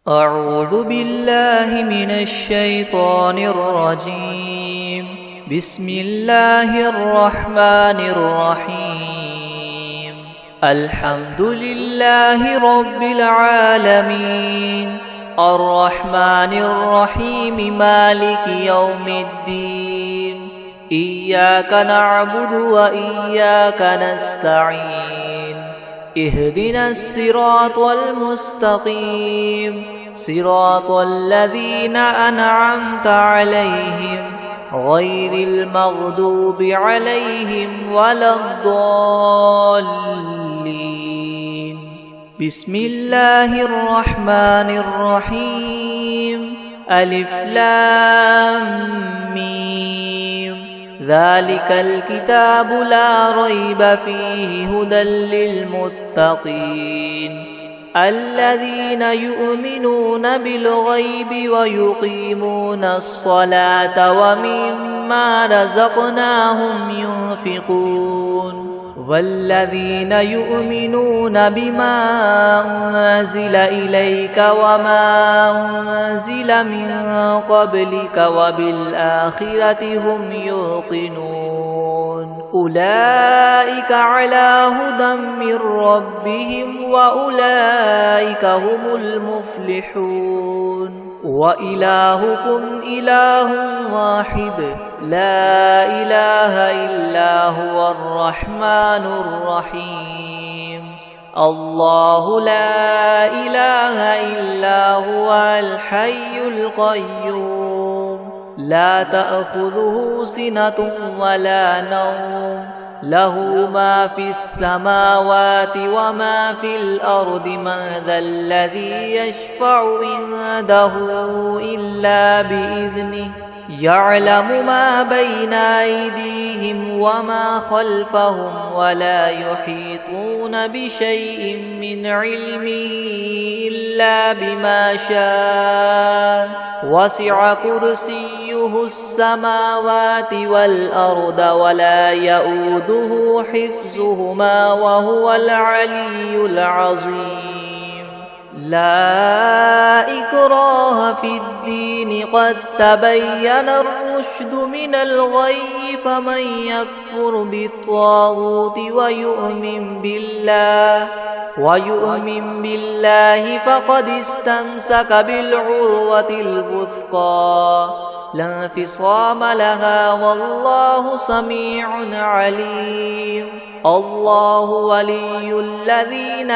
أعوذ بالله من الشيطان الرجيم. بسم الله الرحمن الرحيم. الحمد لله رب العالمين، الرحمن الرحيم، مالك يوم الدين. إياك نعبد وإياك نستعين. اهدنا الصراط المستقيم، صراط الذين أنعمت عليهم غير المغضوب عليهم ولا الضالين. بسم الله الرحمن الرحيم. ألف لام ميم. ذلك الكتاب لا ريب فيه هدى للمتقين الذين يؤمنون بالغيب ويقيمون الصلاة ومما رزقناهم ينفقون والذين يؤمنون بما أنزل إليك وما أنزل من قبلك وبالآخرة هم يوقنون أولئك على هدى من ربهم وأولئك هم المفلحون. وإلهكم إله واحد لا إله إلا هو الرحمن الرحيم. الله لا إله إلا هو الحي القيوم لا تأخذه سنة ولا نوم له ما في السماوات وما في الأرض. من ذا الذي يشفع عنده إلا بإذنه يعلم ما بين أيديهم وما خلفهم ولا يحيطون بشيء من علمه إلا بما شاء. وسع كرسيه السماوات والأرض ولا يؤوده حفظهما وهو العلي العظيم. لا إكراه في الدين قد تبين الرشد من الغي. فمن يكفر بالطاغوت ويؤمن بالله فقد استمسك بالعروة الوثقى لا انفصام لها والله سميع عليم. الله ولي الذين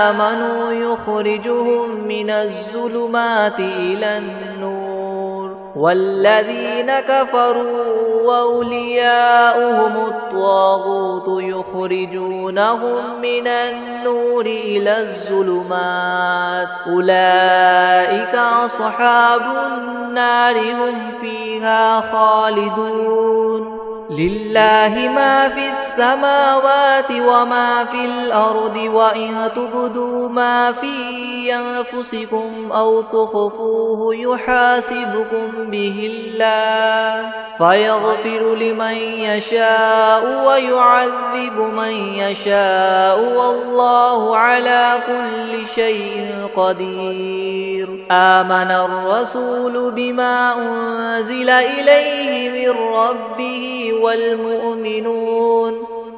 آمنوا يخرجهم من الظلمات إلى النور والذين كفروا وأولياؤهم الطاغوت يخرجونهم من النور إلى الظلمات. أولئك أصحاب النار هم فيها خالدون. لله ما في السماوات وما في الأرض وإن تبدوا ما في أنفسكم أو تخفوه يحاسبكم به الله فيغفر لمن يشاء ويعذب من يشاء والله على كل شيء قدير. آمن الرسول بما أنزل إليه من ربه والمؤمنون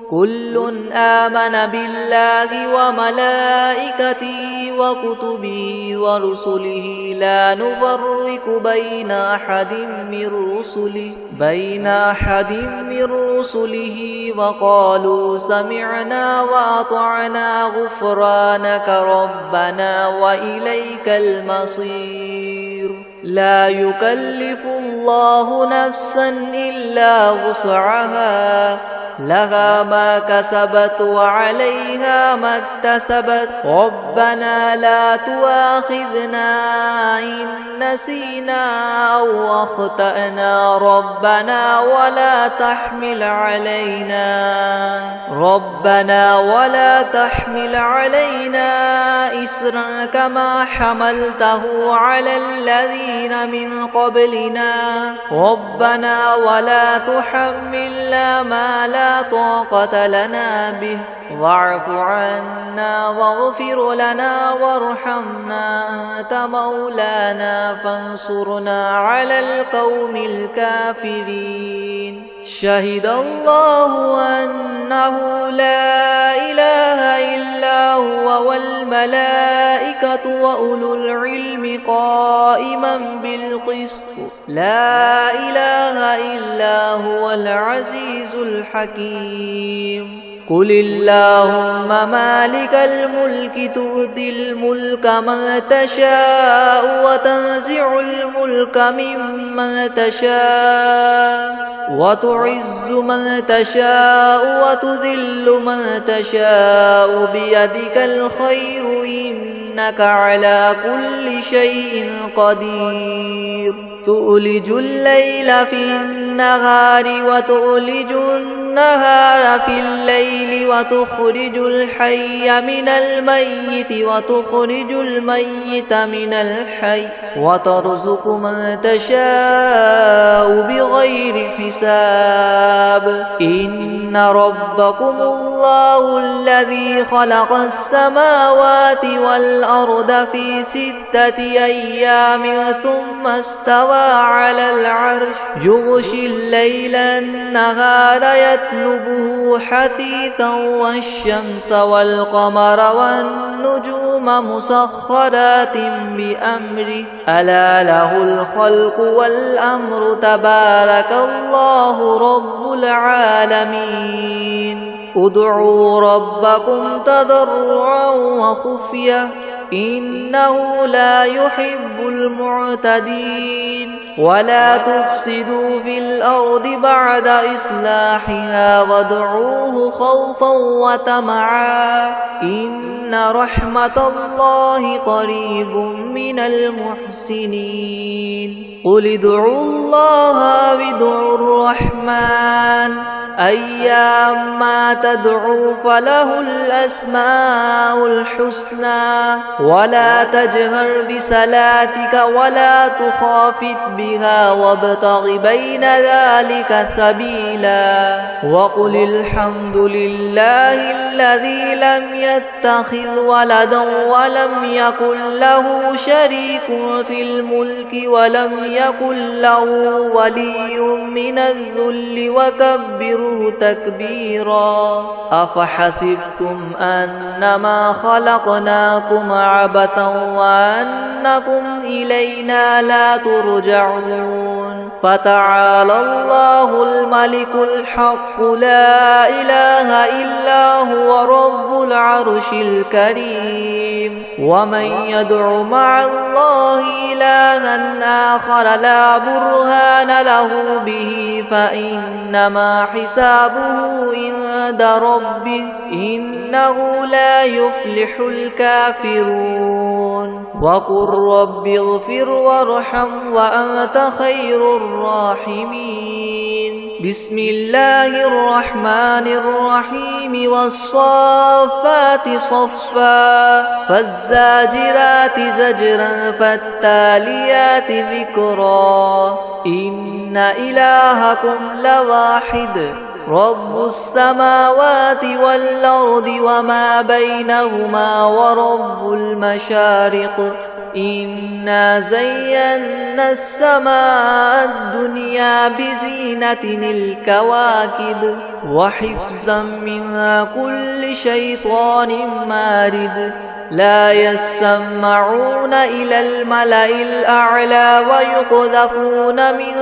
كل آمن بالله وملائكته وكتبه ورسله لا نفرق بين أحد من رسله وقالوا سمعنا وأطعنا غفرانك ربنا وإليك المصير. لا يكلف الله نفسا إلا وسعها لها ما كسبت وعليها ما اكتسبت. ربنا لا تؤاخذنا إن نسينا أو أخطأنا ربنا ولا تحمل علينا إسرا كما حملته على الذين من قبلنا ربنا ولا تحملنا ما لا لا طاقة لنا به، واعف عنا واغفر لنا وارحمنا، أنت مولانا فانصرنا على القوم الكافرين. شهد الله أنه لا إله إلا هو والملائكة وأولو العلم قائما بالقسط، لا إله إلا هو العزيز الحكيم. قل اللهم مالك الملك تؤتي الملك من تشاء وتنزع الملك ممن تشاء وتعز من تشاء وتذل من تشاء بيدك الخير إنك على كل شيء قدير. تؤلج الليل في النهار وتؤلج النهار في الليل وتخرج الحي من الميت وتخرج الميت من الحي وترزق من تشاء بغير حساب. إن ربكم الله الذي خلق السماوات والأرض في 6 أيام ثم استوى على العرش يغشي الليل النهار يطلبه حثيثا والشمس والقمر والنجوم مسخرات بأمره ألا له الخلق والأمر تبارك الله رب العالمين. ادعوا ربكم تضرعا وخفية إنه لا يحب المعتدين. ولا تفسدوا في الأرض بعد إصلاحها وادعوه خوفا وطمعا إن رحمة الله قريب من المحسنين. قل ادعوا الله وادعوا الرحمن أيما تدعوا فله الأسماء الحسنى ولا تجهر بصلاتك ولا تخافت بها وابتغ بين ذلك سبيلا. وقل الحمد لله الذي لم يتخذ ولدا ولم يكن له شريك في الملك ولم يكن له ولي من الذل وكبره تكبيرا. أفحسبتم أنما خلقناكم عبثا وأنكم إلينا لا ترجعون. فتعالى الله الملك الحق لا إله إلا هو رب العرش الكريم. ومن يدع مع الله إلها آخر لا برهان له به فإنما حسابه عند ربه إنه لا يفلح الكافرون. وقل رب اغفر وارحم وأنت خير الراحمين. بسم الله الرحمن الرحيم. والصافات صفا فالزاجرات زجرا فالتاليات ذكرا. إن إلهكم لواحد رب السماوات والأرض وما بينهما ورب المشارق. إنا زينا السماء الدنيا بزينة الكواكب وحفظا من كل شيطان مارد. لا يسمعون إلى الملأ الأعلى ويقذفون من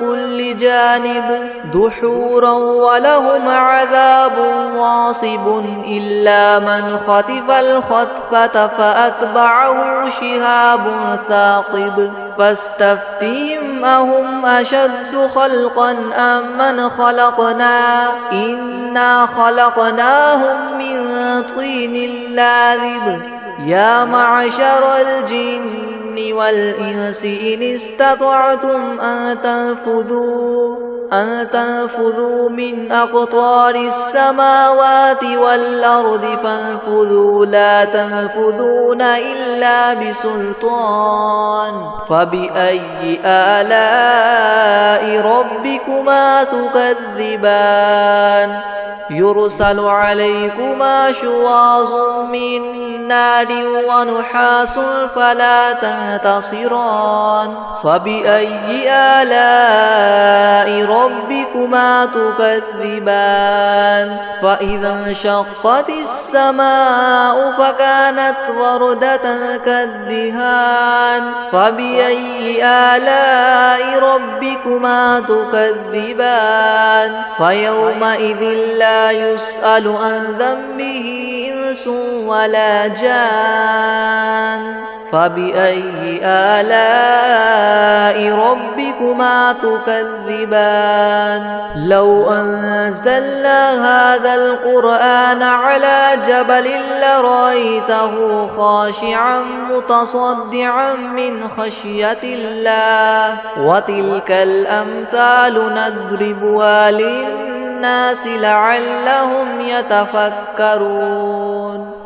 كل جانب دحورا ولهم عذاب واصب إلا من خطف الخطفة فأتبعه شهاب ثاقب. فاستفتهم أهم أشد خلقا أم من خلقنا إنا خلقناهم من طين لاذب. يا معشر الجن والإنس إن استطعتم أن تنفذوا من أقطار السماوات والأرض فانفذوا لا تنفذون إلا بسلطان فبأي آلاء ربكما تكذبان يرسل عليكما شواظ من نار ونحاس فلا تنتصران فبأي آلاء ربكما تكذبان فإذا انشقت السماء فكانت وردة كالدهان فبأي آلاء ربكما تكذبان فيومئذ لا يسأل عن ذنبه إنس ولا جان فبأي آلاء ربكما تكذبان لو أنزلنا هذا القرآن على جبل لرأيته خاشعا متصدعا من خشية الله وتلك الأمثال نضربها للناس لعلهم يتفكرون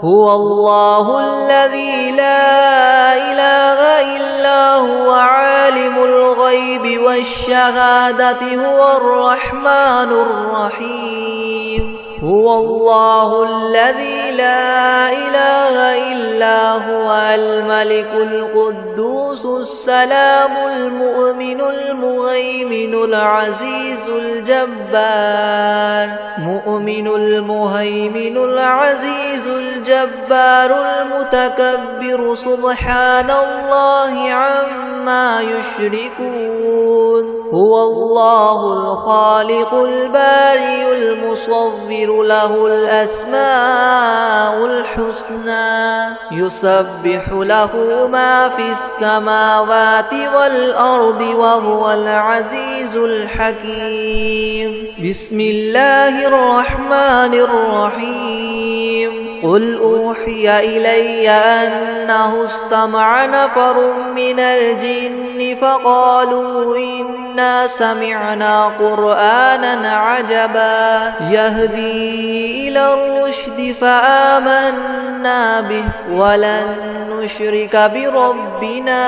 هو الله الذي لا إله إلا هو عالم الغيب والشهادة هو الرحمن الرحيم هو الله الذي لا إله إلا هو الملك القدوس السلام المؤمن المهيمن العزيز الجبار مؤمن المهيمن العزيز الجبار المتكبر سبحان الله عما يشركون هو الله الخالق البارئ المصور له الأسماء الحسنى يسبح له ما في السماوات والأرض وهو العزيز الحكيم بسم الله الرحمن الرحيم قل أوحي إلي أنه استمع نفر من الجن فقالوا إنا سمعنا قرآنا عجبا يهدي إلى الرشد فآمنا به ولن نشرك بربنا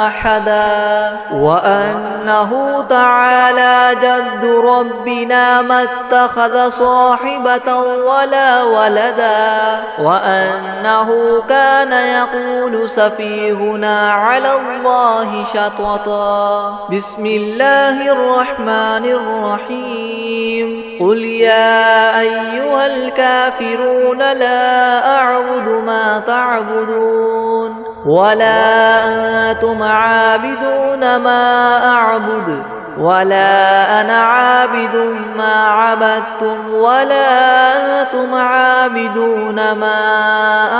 أحدا وأنه تعالى جد ربنا ما اتخذ صاحبة ولا ولدا وأنه كان يقول سفيهنا على الله شططا بسم الله الرحمن الرحيم قل يا أيها الكافرون لا أعبد ما تعبدون ولا أنتم عابدون ما أعبد ولا أنا عابد ما عبدتم ولا أنتم عابدون ما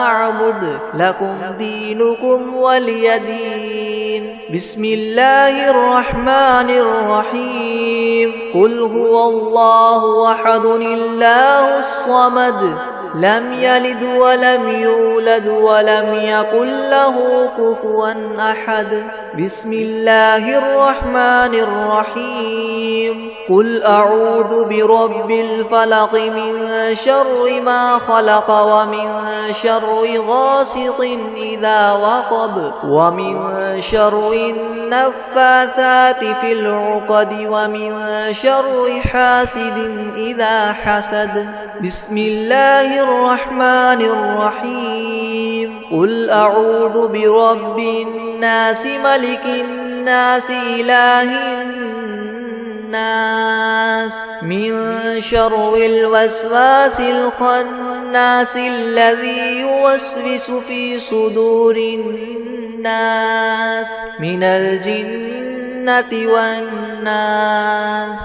أعبد لكم دينكم ولي دين بسم الله الرحمن الرحيم قل هو الله أحد الله الصمد لم يلد ولم يولد ولم يكن له كفوا أحد بسم الله الرحمن الرحيم قل أعوذ برب الفلق من شر ما خلق ومن شر غاسق إذا وقب ومن شر النفاثات في العقد ومن شر حاسد إذا حسد بسم الله الرحمن الرحيم قل أعوذ برب الناس ملك الناس إله الناس من شر الوسواس الخناس الذي يوسوس في صدور الناس من الجنة والناس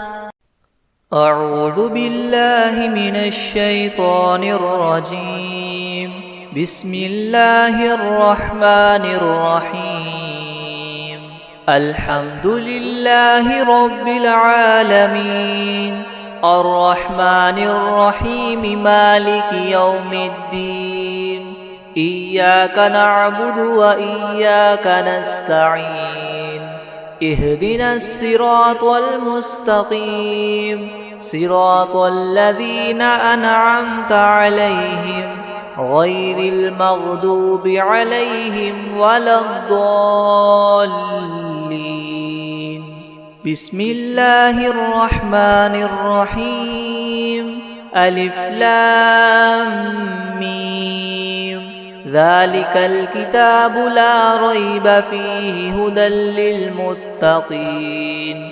أعوذ بالله من الشيطان الرجيم بسم الله الرحمن الرحيم الحمد لله رب العالمين الرحمن الرحيم مالك يوم الدين إياك نعبد وإياك نستعين اهدنا الصراط المستقيم صراط الذين أنعمت عليهم غير المغضوب عليهم ولا الضالين. بسم الله الرحمن الرحيم. ألف لام ميم. ذلك الكتاب لا ريب فيه هدى للمتقين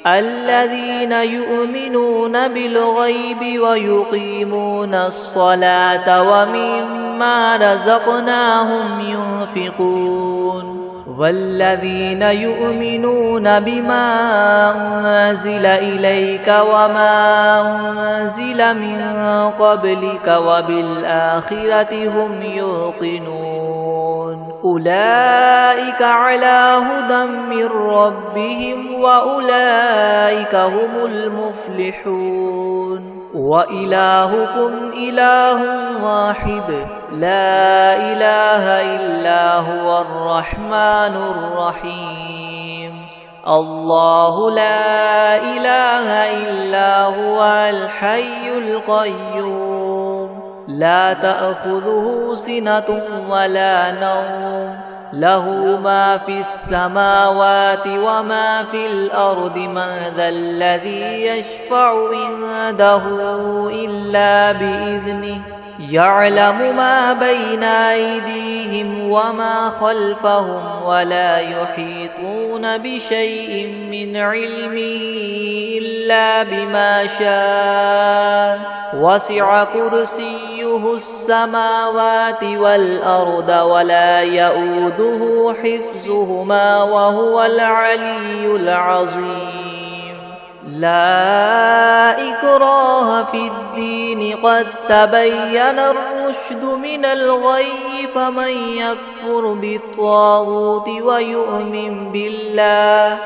الذين يؤمنون بالغيب ويقيمون الصلاة ومما رزقناهم ينفقون والذين يؤمنون بما أنزل إليك وما أنزل من قبلك وبالآخرة هم يوقنون أولئك على هدى من ربهم وأولئك هم المفلحون وإلهكم إله واحد لا إله إلا هو الرحمن الرحيم الله لا إله إلا هو الحي القيوم لا تأخذه سنة ولا نوم له ما في السماوات وما في الأرض من ذا الذي يشفع عنده إلا بإذنه يعلم ما بين أيديهم وما خلفهم ولا يحيطون بشيء من علمه إلا بما شاء وسع كرسيه السماوات والأرض ولا يؤوده حفظهما وهو العلي العظيم لا إكراه في الدين قد تبين الرشد من الغي فمن يكفر بالطاغوت ويؤمن بالله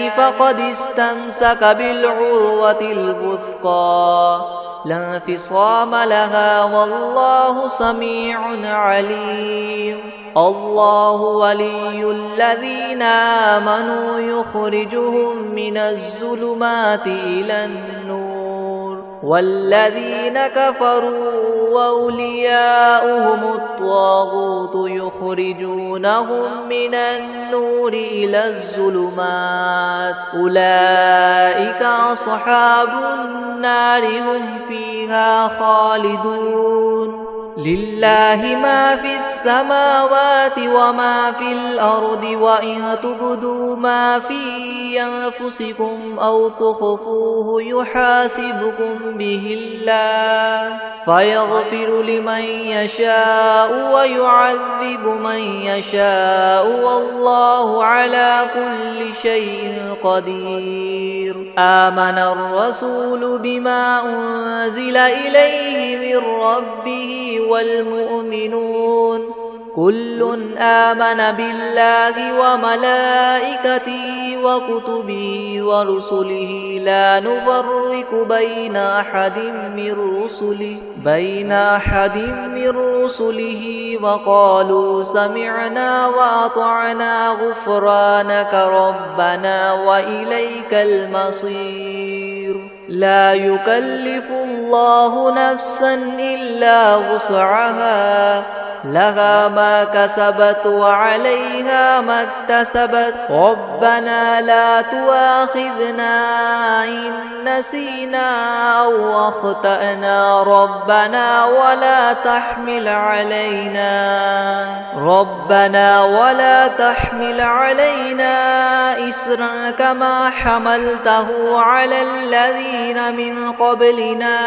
فقد استمسك بالعروة الوثقى لا انفصام لها والله سميع عليم الله ولي الذين آمنوا يخرجهم من الظلمات إلى النور والذين كفروا وأولياؤهم الطاغوت يخرجونهم من النور إلى الظلمات أولئك أصحاب النار هم فيها خالدون لله ما في السماوات وما في الأرض وإن تبدوا ما في أنفسكم أو تخفوه يحاسبكم به الله فيغفر لمن يشاء ويعذب من يشاء والله على كل شيء قدير آمن الرسول بما أنزل إليه من ربه والمؤمنون كل آمن بالله وملائكته وكتبه ورسله لا نفرق بين أحد من رسله وقالوا سمعنا وأطعنا غفرانك ربنا وإليك المصير لا يكلف الله نفسا إلا وسعها لها ما كسبت وعليها ما اكتسبت ربنا لا تؤاخذنا إن نسينا أو أخطأنا ربنا ولا تحمل علينا إسرا كما حملته على الذين من قبلنا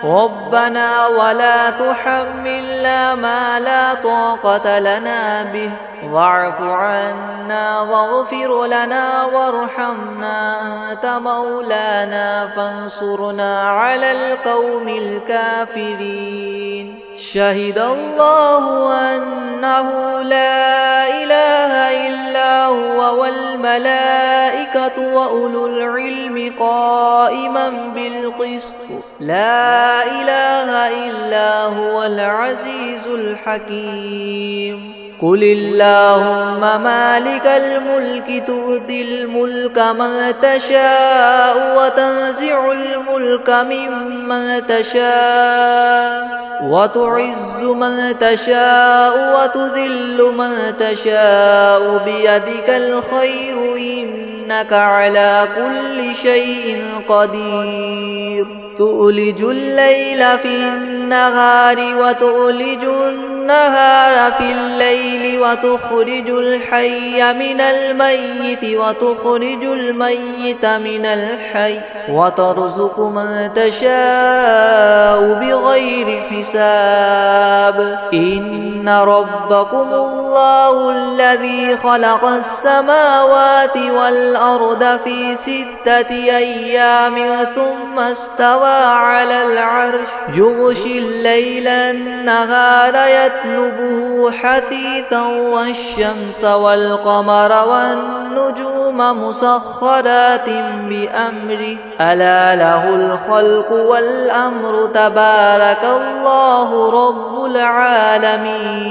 ربنا ولا تحملنا ما لا طاقة لنا به واعف عنا واغفر لنا وارحمنا أنت مولانا فانصرنا على القوم الكافرين شهد الله أنه لا إله إلا هو والملائكة والملائكة وأولو العلم قائما بالقسط لا إله إلا هو العزيز الحكيم قل اللهم مالك الملك تؤتي الملك من تشاء وتنزع الملك ممن تشاء وتعز من تشاء وتذل من تشاء بيدك الخير إنك على كل شيء قدير تؤلج الليل في النهار وتؤلج النهار في الليل وتخرج الحي من الميت وتخرج الميت من الحي وترزق من تشاء بغير حساب إن ربكم الله الذي خلق السماوات والأرض في 6 أيام ثم استوى على العرش يغشي الليل النهار يطلبه حثيثا والشمس والقمر والنجوم مسخرات بأمره ألا له الخلق والأمر تبارك الله رب العالمين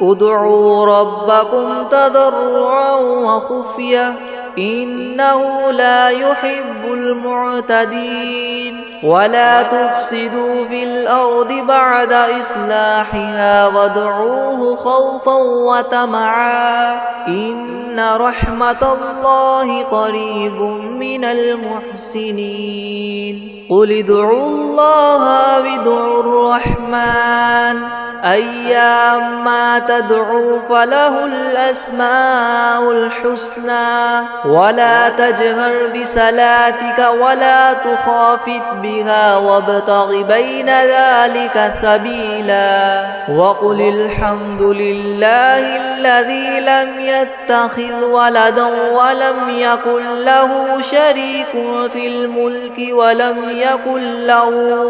ادعوا ربكم تضرعا وخفية إنه لا يحب المعتدين ولا تفسدوا في الأرض بعد إصلاحها وادعوه خوفا وطمعا إن رحمة الله قريب من المحسنين قل ادعوا الله وادعوا الرحمن أيما تدعوا فله الأسماء الحسنى ولا تجهر بصلاتك ولا تخافت بها وابتغ بين ذلك سبيلا وقل الحمد لله الذي لم يتخذ ولدا ولم يكن له شريك في الملك ولم يكن له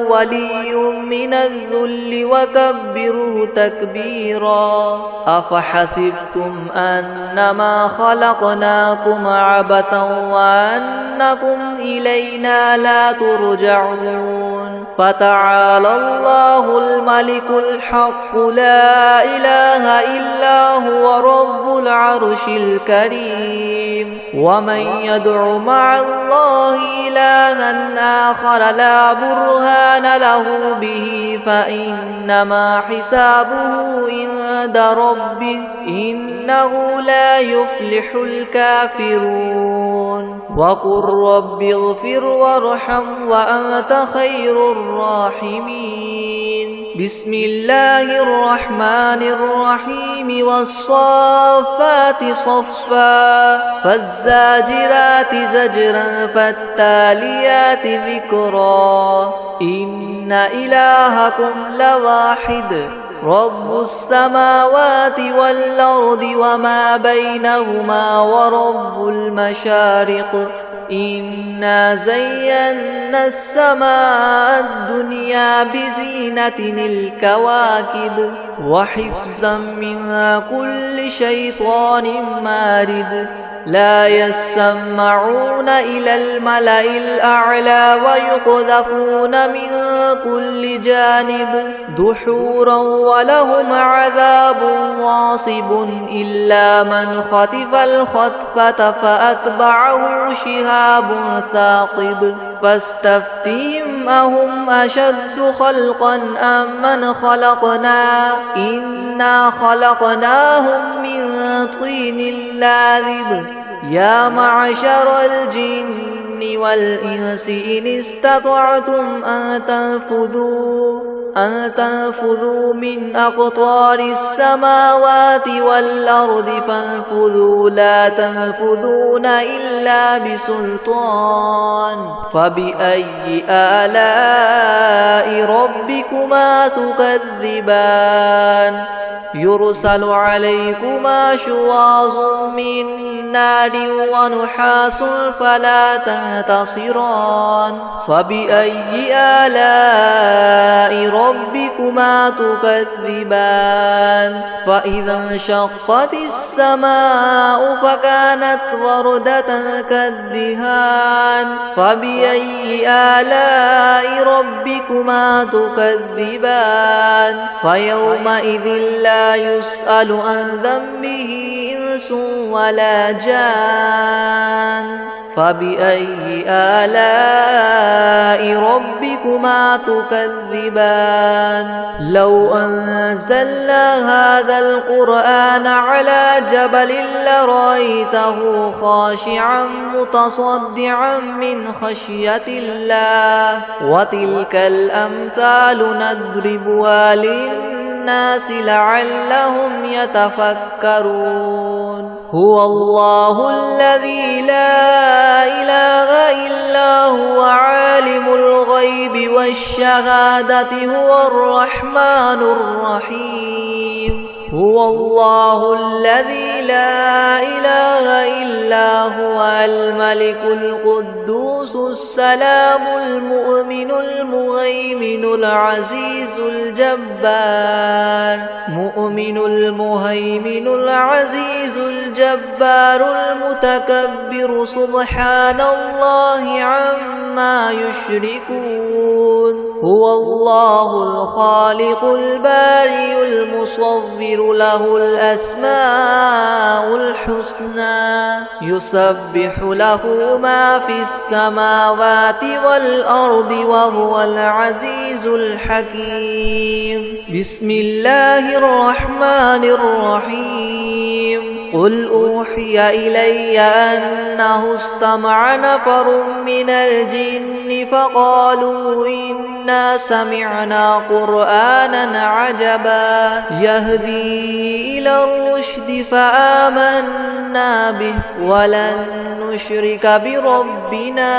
ولي من الذل وكبره تكبيرا أفحسبتم أنما خلقناكم عبثا وأنكم إلينا لا ترجعون فتعالى الله الملك الحق لا إله إلا هو رب العرش الكريم ومن يدع مع الله إلها آخر لا برهان له به فإنما حسابه عند ربه إنه لا يفلح الكافرون وقل رب اغفر وارحم وأنت خير الراحمين بسم الله الرحمن الرحيم والصافات صفا فالزاجرات زجرا فالتاليات ذكرا إن إلهكم لواحد رب السماوات والأرض وما بينهما ورب المشارق إنا زينا السماء الدنيا بزينة الكواكب وحفظا من كل شيطان مارد لا يسمعون إلى الملأ الأعلى ويقذفون من كل جانب دحورا ولهم عذاب واصب إلا من خطف الخطفة فأتبعه شهاب ثاقب فاستفتهم أهم أشد خلقا أم من خلقنا إنا خلقناهم من طين لاذب يا معشر الجن والإنس إن استطعتم أن تنفذوا من أقطار السماوات والأرض فانفذوا لا تنفذون إلا بسلطان فبأي آلاء ربكما تكذبان يرسل عليكما شواظ من نار ونحاس فلا تنتصران فبأي آلاء ربكما تكذبان فإذا انشقت السماء فكانت وردة كالدهان فبأي آلاء ربكما تكذبان فيومئذ لا يسأل عن ذنبه إنس ولا جان فبأي آلاء ربكما تكذبان لو أنزلنا هذا القرآن على جبل لرأيته خاشعا متصدعا من خشية الله وتلك الأمثال نضربها للناس لعلهم يتفكرون هو الله الذي لا إله إلا هو عالم الغيب والشهادة هو الرحمن الرحيم هو الله الذي لا إله إلا هو الملك القدوس السلام المؤمن المهيمن العزيز الجبار مؤمن المهيمن العزيز الجبار المتكبر سبحان الله عما يشركون هو الله الخالق البارئ المصور له الأسماء الحسنى يسبح له ما في السماوات والأرض وهو العزيز الحكيم بسم الله الرحمن الرحيم قل أوحي إلي أنه استمع نفر من الجن فقالوا إنا سمعنا قرآنا عجبا يهدي إلى الرشد فآمنا به ولن نشرك بربنا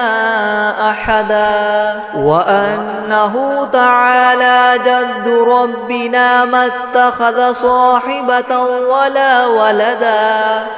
أحدا وأنه تعالى جد ربنا ما اتخذ صاحبة ولا ولدا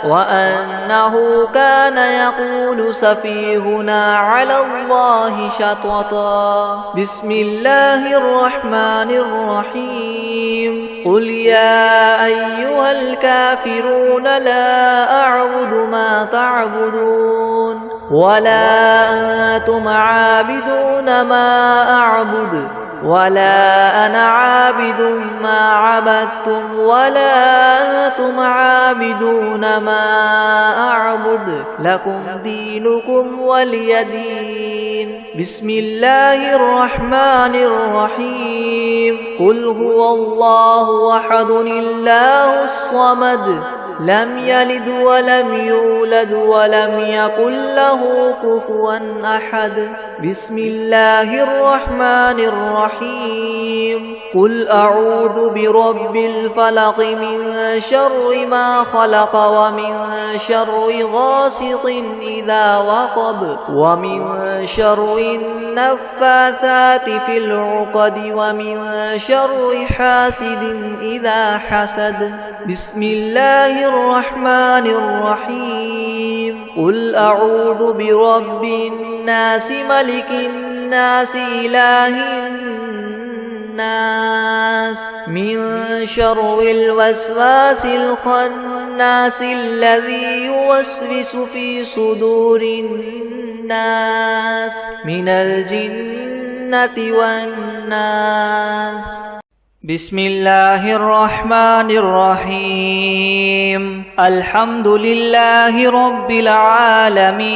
وأنه كان يقول سفيهنا على الله شططا بسم الله الرحمن الرحيم قل يا أيها الكافرون لا أعبد ما تعبدون ولا أنتم عابدون ما أعبد ولا أنا عابد ما عبدتم ولا أنتم عابدون ما أعبد لكم دينكم ولي دين بسم الله الرحمن الرحيم قل هو الله أحد الله الصمد لم يلد ولم يولد ولم يكن له كفوا أحد بسم الله الرحمن الرحيم قل أعوذ برب الفلق من شر ما خلق ومن شر غاسق إذا وقب ومن شر النفاثات في العقد ومن شر حاسد إذا حسد بسم الله الرحمن الرحيم قل أعوذ برب الناس ملك الناس إله الناس من شر الوسواس الخناس الذي يوسوس في صدور الناس من الجنة والناس بسم الله الرحمن الرحيم الحمد لله رب العالمين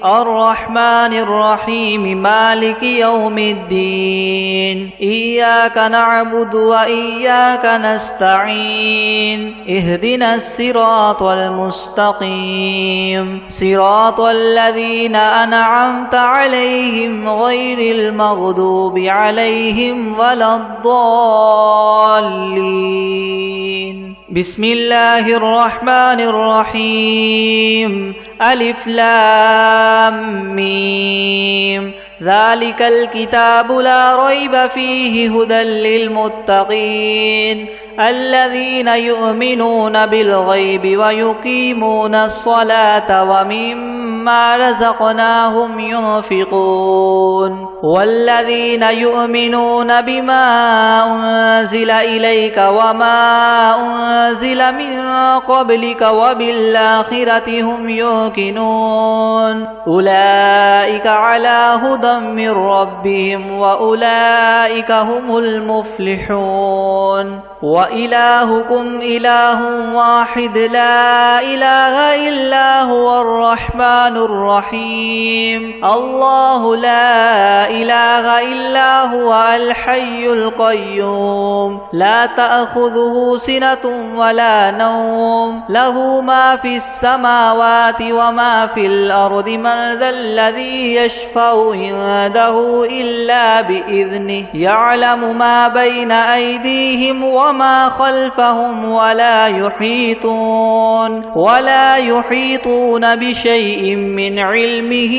الرحمن الرحيم مالك يوم الدين إياك نعبد وإياك نستعين اهدنا الصراط المستقيم صراط الذين أنعمت عليهم غير المغضوب عليهم ولا الضالين بسم الله الرحمن الرحيم ألف لام ميم ذلك الكتاب لا ريب فيه هدى للمتقين الذين يؤمنون بالغيب ويقيمون الصلاة ومما مما رزقناهم ينفقون والذين يؤمنون بما أنزل إليك وما أنزل من قبلك وبالآخرة هم يوقنون أولئك على هدى من ربهم وأولئك هم المفلحون وإلهكم إله واحد لا إله إلا هو الرحمن الرحيم الله لا إله إلا هو الحي القيوم لا تأخذه سنة ولا نوم له ما في السماوات وما في الأرض من ذا الذي يشفع عنده إلا بإذنه يعلم ما بين أيديهم وما خلفهم ولا يحيطون بشيء من علمه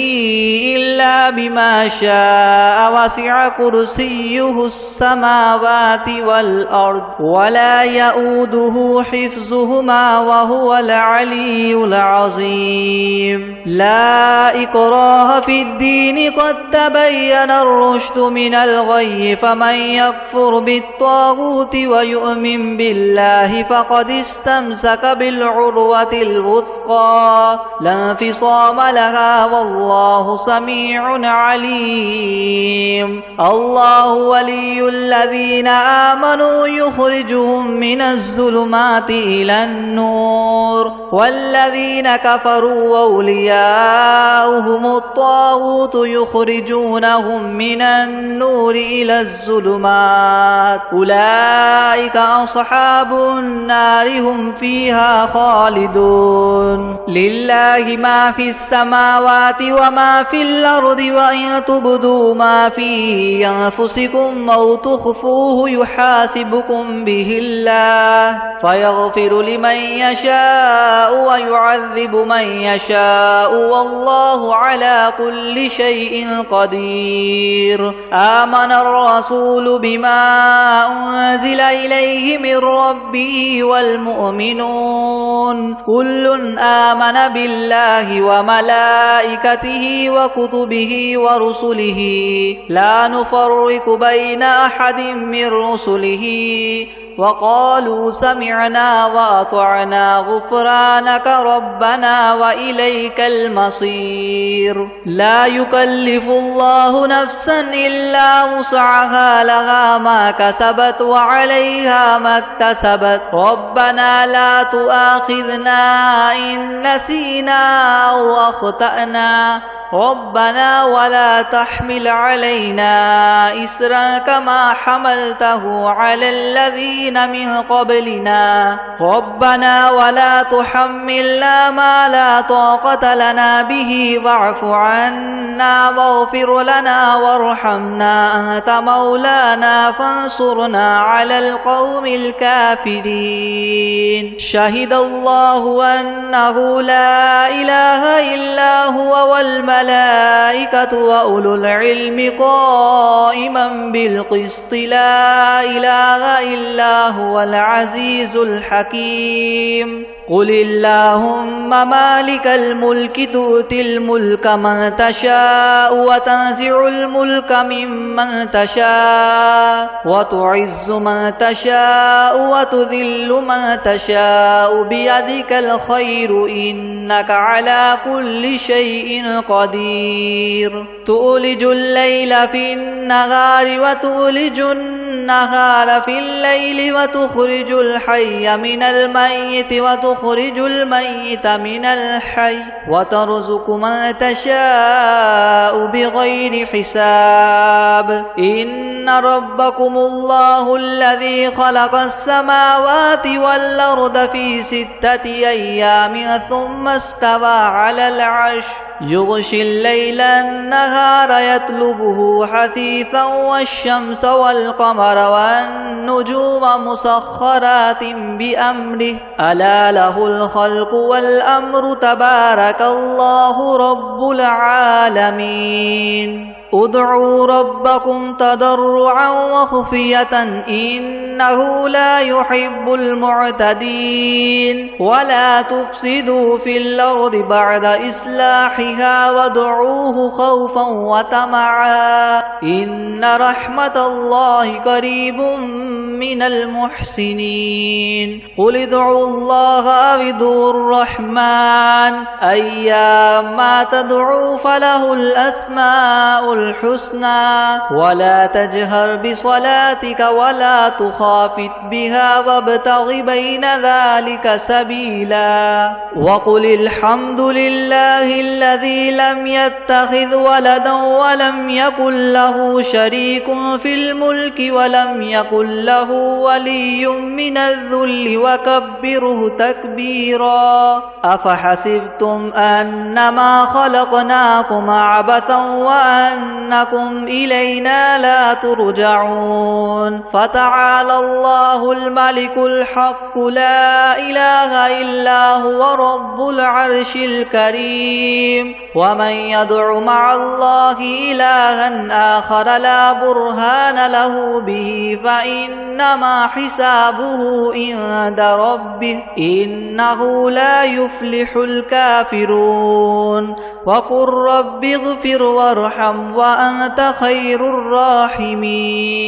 إلا بما شاء وسع كرسيه السماوات والأرض ولا يؤوده حفظهما وهو العلي العظيم لا إكراه في الدين قد تبين الرشد من الغي فمن يكفر بالطاغوت ويؤمن بالله فقد استمسك بالعروة الوثقى لا انفصام لها والله سميع عليم الله ولي الذين آمنوا يخرجهم من الظلمات إلى النور والذين كفروا أولياؤهم الطاغوت يخرجونهم من النور إلى الظلمات أولئك أصحاب النار هم فيها خالدون لله ما في السماوات وما في الأرض وإن تبدوا ما في أنفسكم أو تخفوه يحاسبكم به الله فيغفر لمن يشاء ويعذب من يشاء والله على كل شيء قدير آمن الرسول بما أنزل إليه من ربه والمؤمنون كل آمن بالله وملائكته وكتبه ورسله لا نفرق بين أحد من رسله وقالوا سمعنا وأطعنا غفرانك ربنا وإليك المصير لا يكلف الله نفسا إلا وسعها لها ما كسبت وعليها ما اكتسبت ربنا لا تؤاخذنا إن نسينا أو أخطأنا ربنا ولا تحمل علينا إسرا كما حملته على الذين من قبلنا ربنا ولا تحملنا ما لا طاقة لنا به واعف عنا واغفر لنا وارحمنا أنت مولانا فانصرنا على القوم الكافرين شهد الله أنه لا إله إلا هو والملائكة وأولو العلم قائما بالقسط لا إله إلا هو العزيز الحكيم قل اللهم مالك الملك تؤتي الملك من تشاء وتنزع الملك ممن تشاء وتعز من تشاء وتذل من تشاء بيدك الخير إنك على كل شيء قدير تولج الليل في النهار وتولج النهار في الليل وتخرج الحي من الميت وتخرج الميت من الحي وترزق من تشاء بغير حساب إن ربكم الله الذي خلق السماوات والأرض في 6 أيام ثم استوى على العرش يغشي الليل النهار يطلبه حثيثا والشمس والقمر والنجوم مسخرات بأمره ألا له الخلق والأمر تبارك الله رب العالمين ادعوا ربكم تضرعا وخفية إنه لا يحب المعتدين ولا تفسدوا في الأرض بعد إصلاحها وادعوه خوفا وطمعا إن رحمة الله قريب من المحسنين قل ادعوا الله أو ادعوا الرحمن أيما تدعوا فله الأسماء الحسنى ولا تجهر بصلاتك ولا تخافت بها وابتغ بين ذلك سبيلا وقل الحمد لله الذي لم يتخذ ولدا ولم يكن له شريك في الملك ولم يكن له ولي من الذل وكبره تكبيرا أفحسبتم أنما خلقناكم عبثا وأنكم إلينا لا ترجعون فتعالى الله الملك الحق لا إله إلا هو رب العرش الكريم ومن يدع مع الله إلها آخر لا برهان له به فإنما حسابه عند ربه إنه لا يفلح الكافرون وقل رب اغفر وارحم وأنت خير الراحمين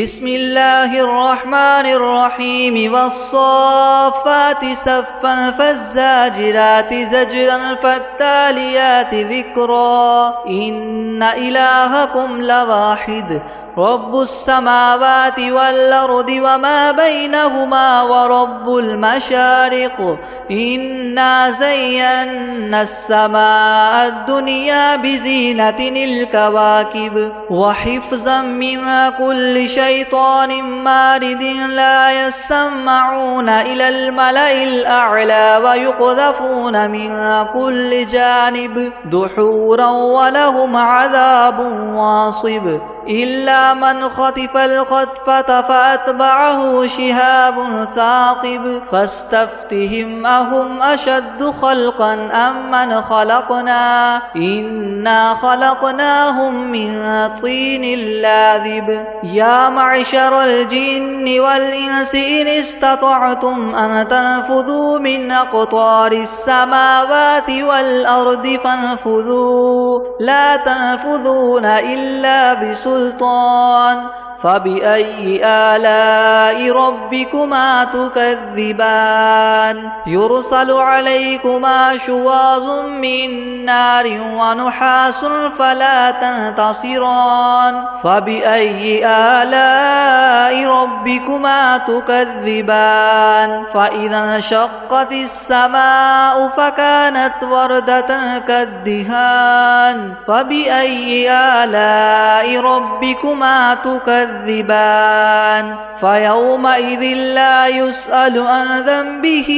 بسم الله الرحمن الرحيم والصافات صفا فالزاجرات زجرا فالتاليات ذكرا إن إلهكم لواحد رب السماوات والأرض وما بينهما ورب المشارق إنا زينا السماء الدنيا بزينة الكواكب وحفظا من كل شيطان مارد لا يسمعون إلى الملأ الأعلى ويقذفون من كل جانب دحورا ولهم عذاب واصب إلا من خطف الخطفة فأتبعه شهاب ثاقب فاستفتهم أهم أشد خلقا أم من خلقنا إنا خلقناهم من طين لاذب يا معشر الجن والإنس إن استطعتم أن تنفذوا من أقطار السماوات والأرض فانفذوا لا تنفذون إلا بسلطان فبأي آلاء ربكما تكذبان يرسل عليكما شواظ من نار ونحاس فلا تنتصران فبأي آلاء ربكما تكذبان فإذا انشقت السماء فكانت وردة كالدهان فبأي آلاء ربكما تكذبان فيومئذ لا يسأل عن ذنبه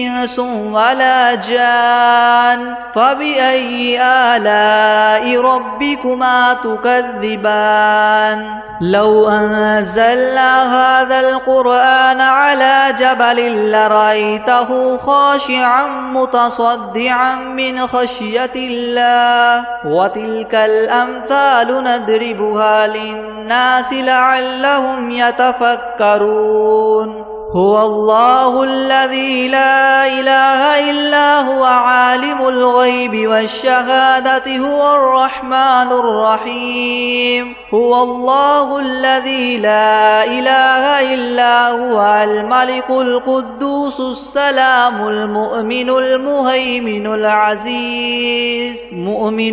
إنس ولا جان فبأي آلاء ربكما تكذبان لو أنزلنا هذا القرآن على جبل لرأيته خاشعا متصدعا من خشية الله وتلك الأمثال نضربها للناس لعلهم يتفكرون هو الله الذي لا إله إلا هو عالم الغيب والشهادة هو الرحمن الرحيم هو الله الذي لا إله إلا هو الملك القدوس السلام المؤمن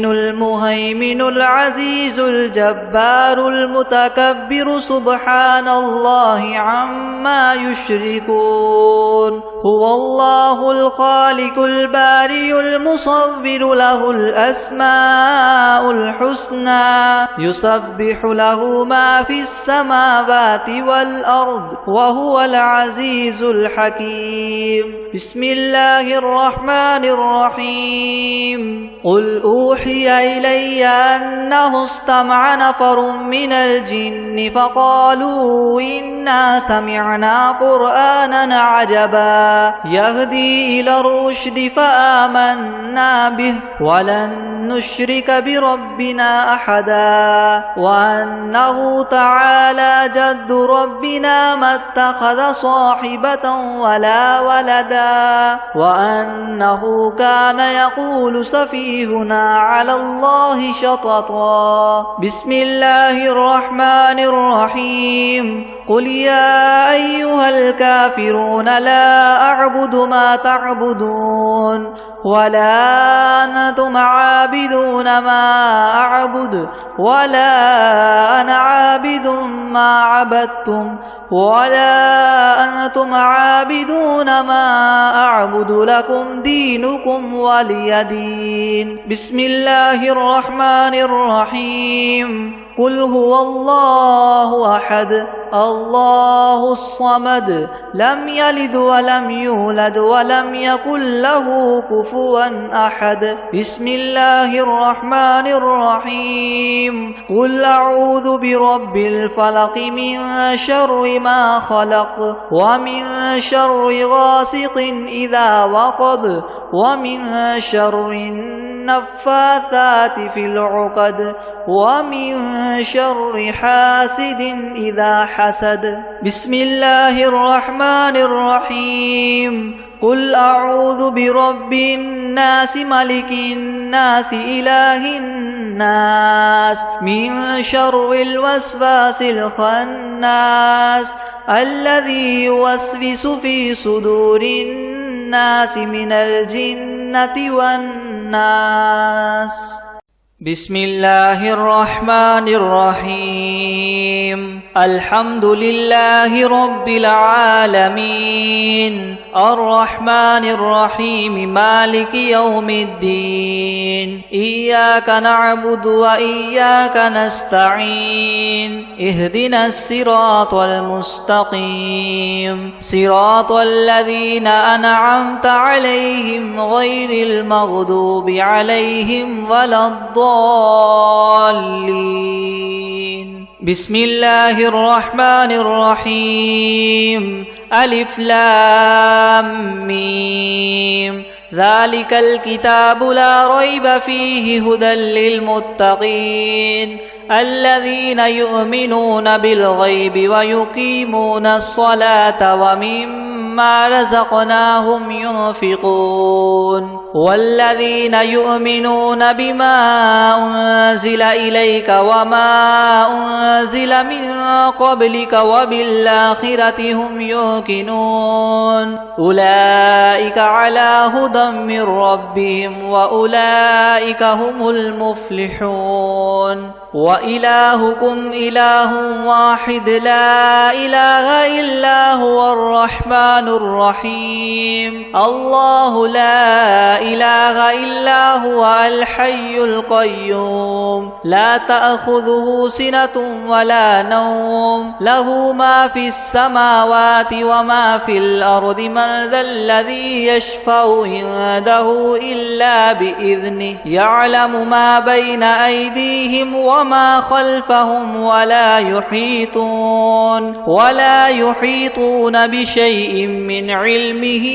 المهيمن العزيز الجبار المتكبر سبحان الله عما يشركون هو الله الخالق البارئ المصور له الأسماء الحسنى يسبح له ما في السماوات والأرض وهو العزيز الحكيم بسم الله الرحمن الرحيم قل أوحي إلي أنه استمع نفر من الجن فقالوا إنا سمعنا قرآنا عجبا يهدي إلى الرشد فآمنا به ولن نشرك بربنا أحدا وأنه تعالى جد ربنا ما اتخذ صاحبة ولا ولدا وأنه كان يقول سفيهنا على الله شططا. بسم الله الرحمن الرحيم. قل يا أيها الكافرون لا أعبد ما تعبدون ولا أنتم عابدون ما أعبد ولا أنا عابد ما عبدتم ولا أنتم عابدون ما أعبد لكم دينكم ولي دين. بسم الله الرحمن الرحيم. قل هو الله أحد الله الصمد لم يلد ولم يولد ولم يكن له كفوا أحد. بسم الله الرحمن الرحيم. قل أعوذ برب الفلق من شر ما خلق ومن شر غاسق إذا وقب ومن شر النفاثات في العقد ومن شر حاسد إذا حسد. بسم الله الرحمن الرحيم. قل أعوذ برب الناس ملك الناس إله الناس من شر الوسواس الخناس الذي يوسوس في صدور الناس من الجنة والناس. بسم الله الرحمن الرحيم. الحمد لله رب العالمين الرحمن الرحيم مالك يوم الدين إياك نعبد وإياك نستعين اهدنا الصراط المستقيم صراط الذين أنعمت عليهم غير المغضوب عليهم ولا الضالين. بسم الله الرحمن الرحيم. ألف لام ميم ذلك الكتاب لا ريب فيه هدى للمتقين الذين يؤمنون بالغيب ويقيمون الصلاة ومما رزقناهم ينفقون والذين يؤمنون بما أنزل إليك وما أنزل من قبلك وبالآخرة هم يوقنون أولئك على هدى من ربهم وأولئك هم المفلحون. وإلهكم إله واحد لا إله إلا هو الرحمن الرحيم الله لا إله إلا هو الحي القيوم لا تأخذه سنة ولا نوم له ما في السماوات وما في الأرض من ذا الذي يشفع عنده إلا بإذنه يعلم ما بين أيديهم وما خلفهم ولا يحيطون بشيء من علمه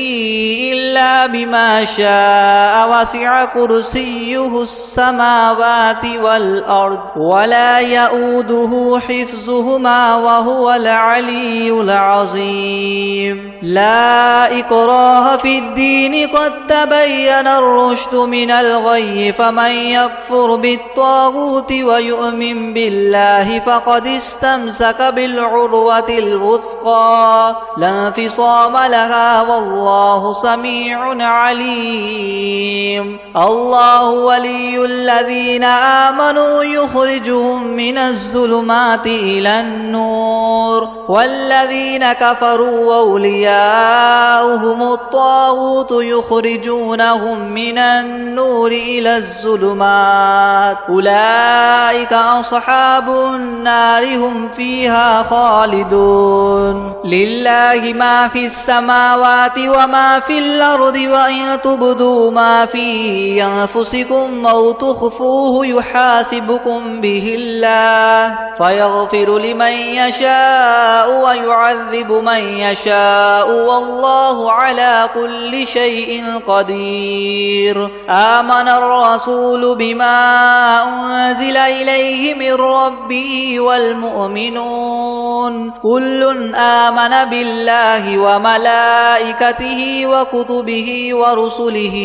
إلا بما شاء وسع كرسيه السماوات والأرض ولا يؤوده حفظهما وهو العلي العظيم. لا إكراه في الدين قد تبين الرشد من الغي فمن يكفر بالطاغوت ويؤمن بالله فقد استمسك بالعروة الوثقى لا انفصام لها والله سميع عليم. الله ولي الذين آمنوا يخرجهم من الظلمات إلى النور والذين كفروا أولياؤهم الطاغوت يخرجونهم من النور إلى الظلمات أولئك أصحاب النار هم فيها خالدون. لله ما في السماوات وما في الأرض وإن تبدوا ما في أنفسكم أو تخفوه يحاسبكم به الله فيغفر لمن يشاء يشاء ويعذب من يشاء والله على كل شيء قدير. آمن الرسول بما أنزل إليه من ربه والمؤمنون كل آمن بالله وملائكته وكتبه ورسله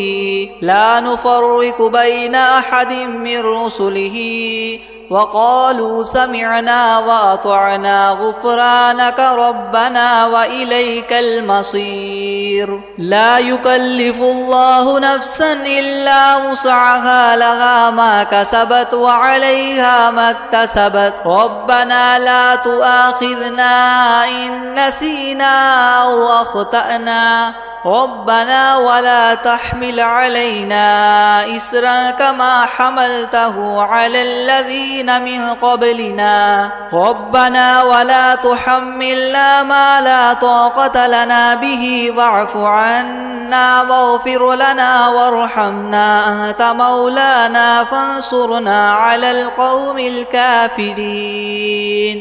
لا نفرق بين أحد من رسله وقالوا سمعنا وأطعنا غفرانك ربنا وإليك المصير. لا يكلف الله نفسا إلا وسعها لها ما كسبت وعليها ما اكتسبت ربنا لا تؤاخذنا إن نسينا أو أخطأنا ربنا ولا تحمل علينا إسرا كما حملته على الذين من قبلنا ربنا ولا تحملنا ما لا طاقة لنا به واعف عنا واغفر لنا وارحمنا أنت مولانا فانصرنا على القوم الكافرين.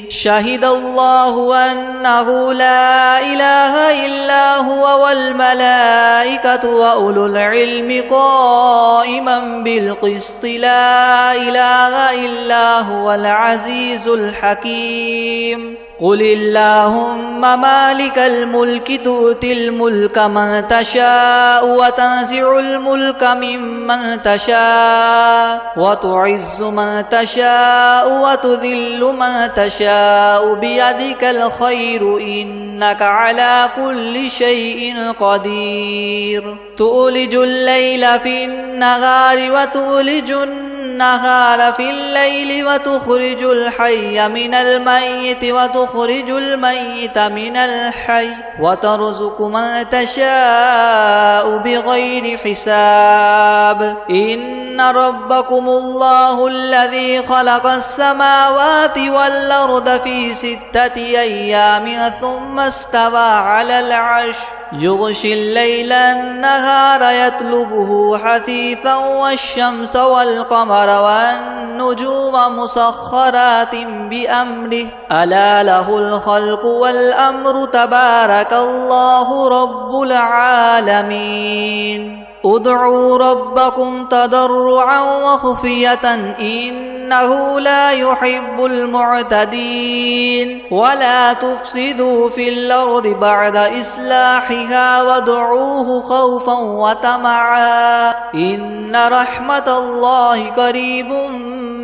شهد الله أنه لا إله إلا هو والملائكة وأولو العلم قائما بالقسط لا إله إلا هو العزيز الحكيم. قل اللهم مالك الملك تؤتي الملك من تشاء وتنزع الملك ممن تشاء وتعز من تشاء وتذل من تشاء بيدك الخير إنك على كل شيء قدير. تولج الليل في النهار وتولج النهار في الليل وتخرج الحي من الميت وتخرج الميت من الحي وترزق من تشاء بغير حساب. إن ربكم الله الذي خلق السماوات والأرض في 6 أيام ثم استوى على العرش يغشي الليل النهار يطلبه حثيثا والشمس والقمر والنجوم مسخرات بأمره ألا له الخلق والأمر تبارك الله رب العالمين. ادعوا ربكم تضرعا وخفية إنه لا يحب المعتدين. ولا تفسدوا في الأرض بعد إصلاحها وادعوه خوفا وطمعا إن رحمة الله قريب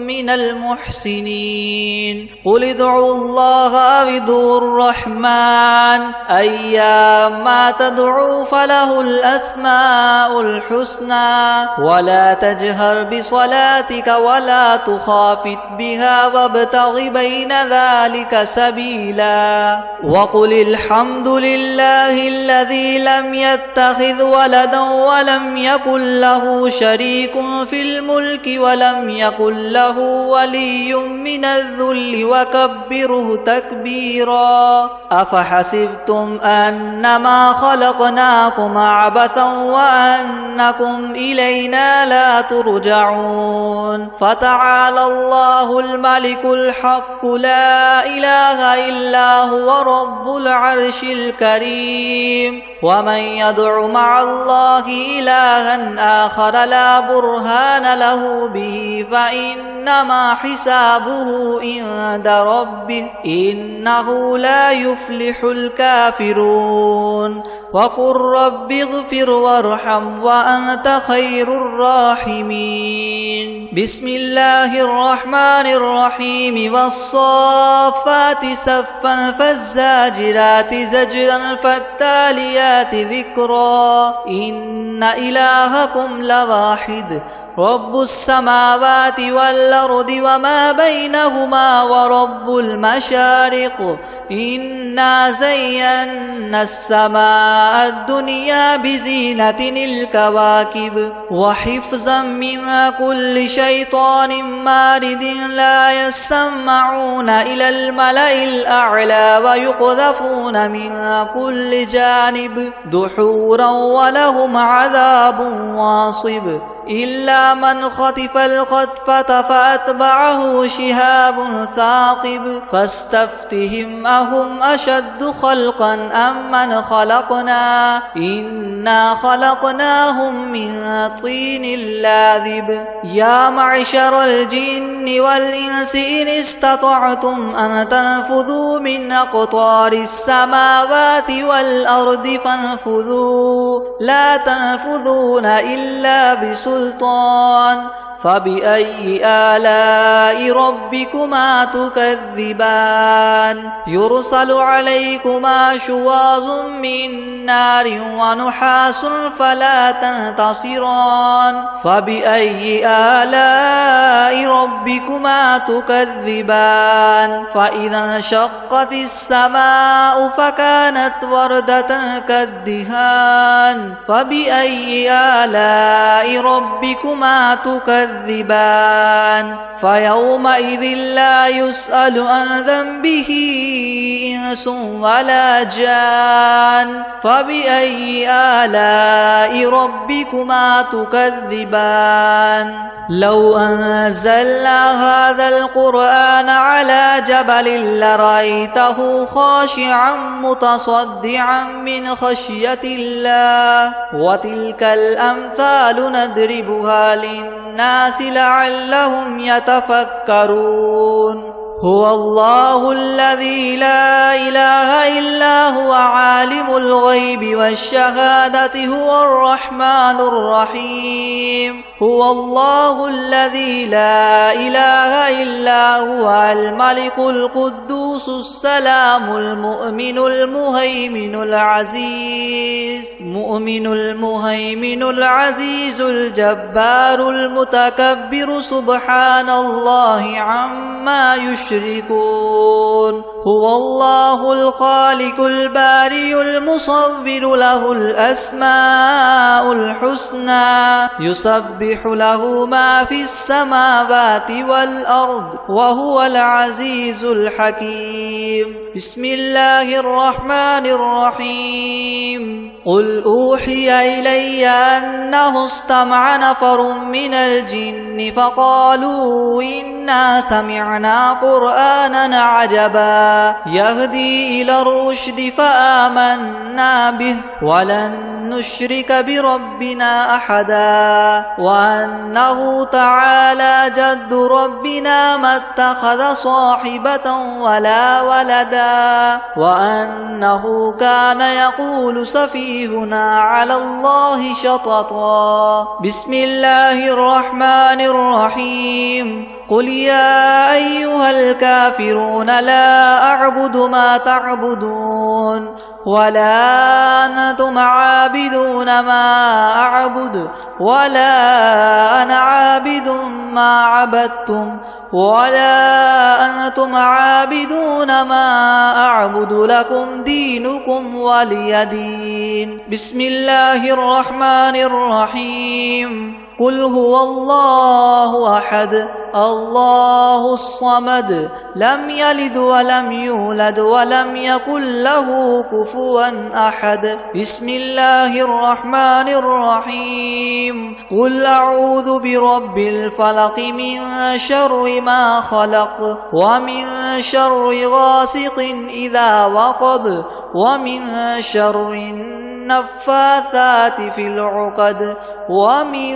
من المحسنين. قل ادعوا الله أو ادعوا الرحمن أيما تدعوا فله الأسماء الحسنى ولا تجهر بصلاتك ولا تخافت بها وابتغ بين ذلك سبيلا. وقل الحمد لله الذي لم يتخذ ولدا ولم يكن له شريك في الملك ولم يكن له ولي من الذل وكبره تكبيرا. أفحسبتم أنما خلقناكم عبثا وأنكم إلينا لا ترجعون. فتعالى الله الملك الحق لا إله إلا هو رب العرش الكريم. ومن يدع مع الله إلها آخر لا برهان له به فإنما حسابه عند ربه إنه لا يفلح الكافرون. وقل رب اغفر وارحم وأنت خير الراحمين. بسم الله الرحمن الرحيم. والصافات صفا فالزاجرات زجرا فالتاليات ذكرا إن إلهكم لواحد رب السماوات والأرض وما بينهما ورب المشارق إنا زينا السماء الدنيا بزينة الكواكب وحفظا من كل شيطان مارد لا يسمعون إلى الملأ الأعلى ويقذفون من كل جانب دحورا ولهم عذاب واصب. إلا من خطف الخطفة فأتبعه شهاب ثاقب فاستفتهم أهم أشد خلقا أم من خلقنا إنا خلقناهم من طين لاذب يا معشر الجن والإنس إن استطعتم أن تنفذوا من أقطار السماوات والأرض فانفذوا لا تنفذون إلا بسلطان فبأي آلاء ربكما تكذبان يرسل عليكما شواظ من نار ونحاس فلا تنتصران فبأي آلاء ربكما تكذبان فإذا انشقت السماء فكانت وردة كالدهان فبأي آلاء ربكما تكذبان فيومئذ لا يسأل عن ذنبه إنس ولا جان فبأي آلاء ربكما تكذبان لو أنزلنا هذا القرآن على جبل لرأيته خاشعا متصدعا من خشية الله وتلك الأمثال نضربها للناس لعلهم يتفكرون هو الله الذي لا إله إلا هو عالم الغيب والشهادة هو الرحمن الرحيم هو الله الذي لا إله إلا هو الملك القدوس السلام المؤمن المهيمن العزيز الجبار المتكبر سبحان الله عما يشركون هو الله الخالق البارئ المصور له الأسماء الحسنى يسبح له ما في السماوات والأرض وهو العزيز الحكيم بسم الله الرحمن الرحيم قل أوحي إلي أنه استمع نفر من الجن فقالوا إنا سمعنا قرآنا عجبا يهدي إلى الرشد فآمنا به ولن نشرك بربنا أحدا وأنه تعالى جد ربنا ما اتخذ صاحبة ولا ولدا وأنه كان يقول سفيهنا على الله شططا بسم الله الرحمن الرحيم قل يا أيها الكافرون لا أعبد ما تعبدون ولا أنتم عابدون ما أعبد ولا أنا عابد ما عبدتم ولا أنتم عابدون ما أعبد لكم دينكم ولي دين بسم الله الرحمن الرحيم قل هو الله أحد الله الصمد لم يلد ولم يولد ولم يكن له كفوا أحد بسم الله الرحمن الرحيم قل أعوذ برب الفلق من شر ما خلق ومن شر غاسق إذا وقب ومن شر النفاثات في العقد ومن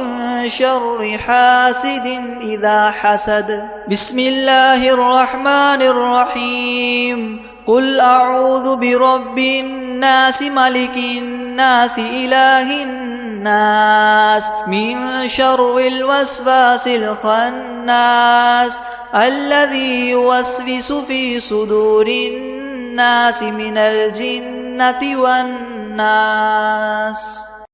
شر حاسد إذا حسد بسم الله الرحمن الرحيم قل أعوذ برب الناس ملك الناس إله الناس من شر الوسواس الخناس الذي يوسوس في صدور الناس من الجنة والناس